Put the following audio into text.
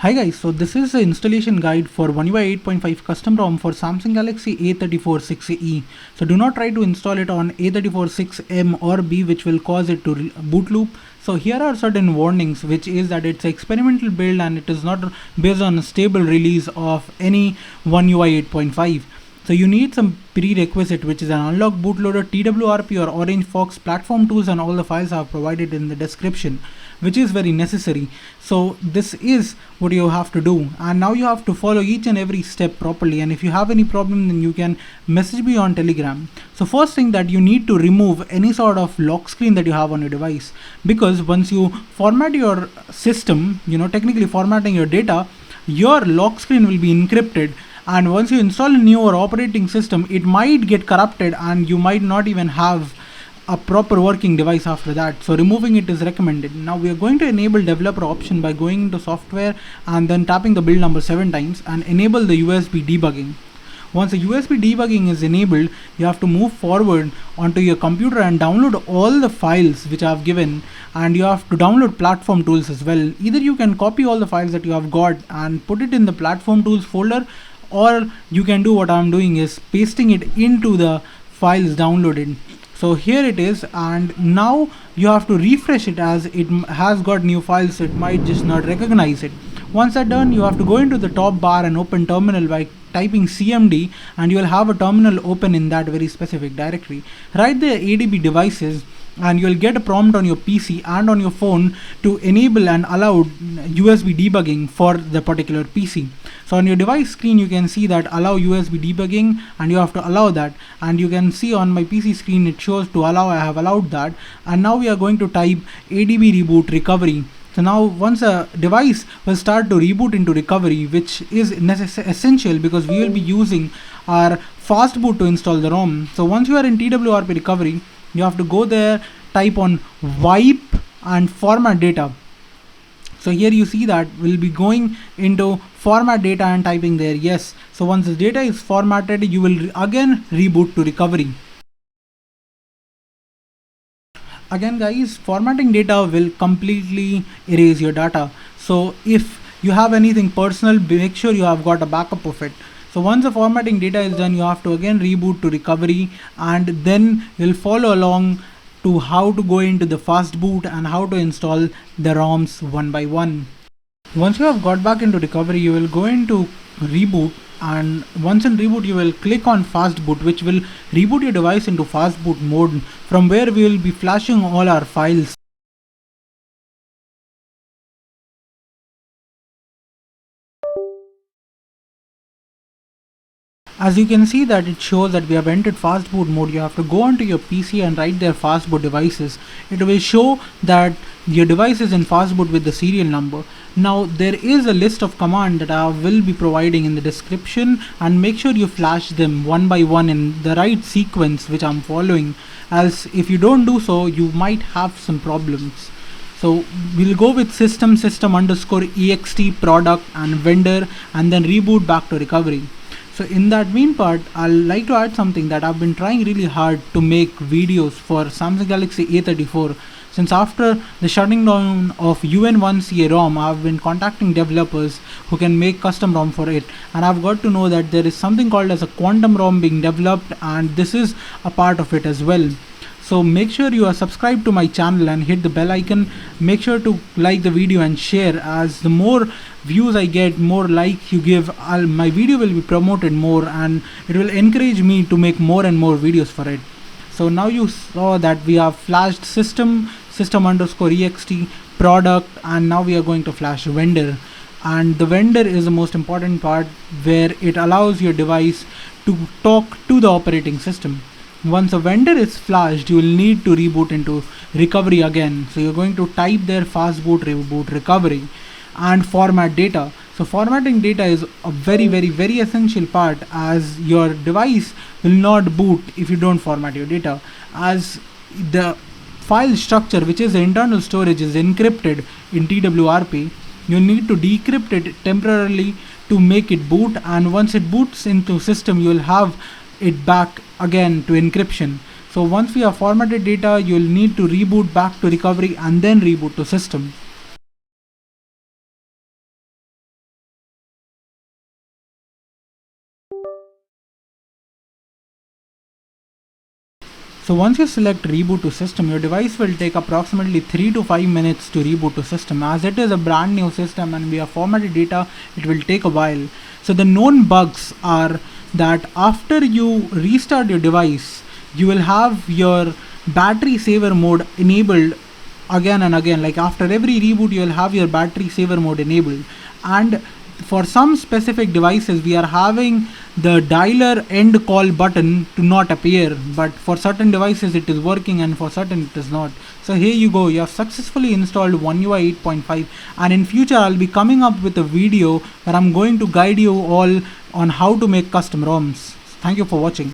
Hi guys, so this is the installation guide for One UI 8.5 custom ROM for Samsung Galaxy A34 6E. So do not try to install it on A34 6M or B, which will cause it to boot loop. So here are certain warnings, which is that it's an experimental build and it is not based on a stable release of any One UI 8.5. So you need some prerequisite, which is an unlock bootloader, TWRP or Orange Fox platform tools, and all the files are provided in the description, which is very necessary. So this is what you have to do, and now you have to follow each and every step properly. And if you have any problem, then you can message me on Telegram. So first thing, that you need to remove any sort of lock screen that you have on your device, because once you format your system, technically formatting your data, your lock screen will be encrypted. And once you install a newer operating system, it might get corrupted and you might not even have a proper working device after that. So removing it is recommended. Now we are going to enable developer option by going into software and then tapping the build number 7 times and enable the USB debugging. Once the USB debugging is enabled, you have to move forward onto your computer and download all the files which I have given, and you have to download platform tools as well. Either you can copy all the files that you have got and put it in the platform tools folder, or you can do what I'm doing is pasting it into the files downloaded. So here it is, and now you have to refresh it as it has got new files, so it might just not recognize it. Once that's done, you have to go into the top bar and open terminal by typing cmd, and you will have a terminal open in that very specific directory. Write the adb devices and you'll get a prompt on your PC and on your phone to enable and allow USB debugging for the particular PC. So on your device screen you can see that allow USB debugging, and you have to allow that, and you can see on my PC screen it shows to allow. I have allowed that, and now we are going to type adb reboot recovery. So now once a device will start to reboot into recovery, which is essential because we will be using our fastboot to install the ROM. So once you are in TWRP recovery, you have to go there, type on wipe and format data. So here you see that we'll be going into format data and typing there yes. So once the data is formatted, you will again reboot to recovery. Again guys, formatting data will completely erase your data. So if you have anything personal, make sure you have got a backup of it. So once the formatting data is done, you have to again reboot to recovery, and then you'll follow along to how to go into the fastboot and how to install the ROMs one by one. Once you have got back into recovery, you will go into reboot, and once in reboot you will click on fastboot, which will reboot your device into fastboot mode, from where we will be flashing all our files. As you can see that it shows that we have entered fastboot mode. You have to go onto your PC and write their fastboot devices. It will show that your device is in fastboot with the serial number. Now there is a list of commands that I will be providing in the description, and make sure you flash them one by one in the right sequence which I'm following, as if you don't do so you might have some problems. So we'll go with system_ext product and vendor, and then reboot back to recovery. So in that mean part, I'd like to add something that I've been trying really hard to make videos for Samsung Galaxy A34. Since after the shutting down of UN1CA ROM, I've been contacting developers who can make custom ROM for it, and I've got to know that there is something called as a quantum ROM being developed, and this is a part of it as well. So make sure you are subscribed to my channel and hit the bell icon. Make sure to like the video and share, as the more views I get, more likes you give, my video will be promoted more, and it will encourage me to make more and more videos for it. So now you saw that we have flashed system_ext product, and now we are going to flash vendor. And the vendor is the most important part, where it allows your device to talk to the operating system. Once a vendor is flashed, you will need to reboot into recovery again. So you're going to type there fastboot reboot recovery and format data. So formatting data is a very essential part, as your device will not boot if you don't format your data, as the file structure, which is the internal storage, is encrypted in TWRP. You need to decrypt it temporarily to make it boot, and once it boots into system, you will have it back again to encryption. So once we have formatted data, you will need to reboot back to recovery and then reboot to system. So once you select reboot to system, your device will take approximately 3 to 5 minutes to reboot to system. As it is a brand new system and we have formatted data, it will take a while. So the known bugs are that after you restart your device, you will have your battery saver mode enabled again and again. Like after every reboot, you will have your battery saver mode enabled. And for some specific devices, we are having the dialer end call button to not appear, but for certain devices it is working and for certain it is not. So here you go, you have successfully installed One UI 8.5, and in future I'll be coming up with a video where I'm going to guide you all on how to make custom ROMs. Thank you for watching.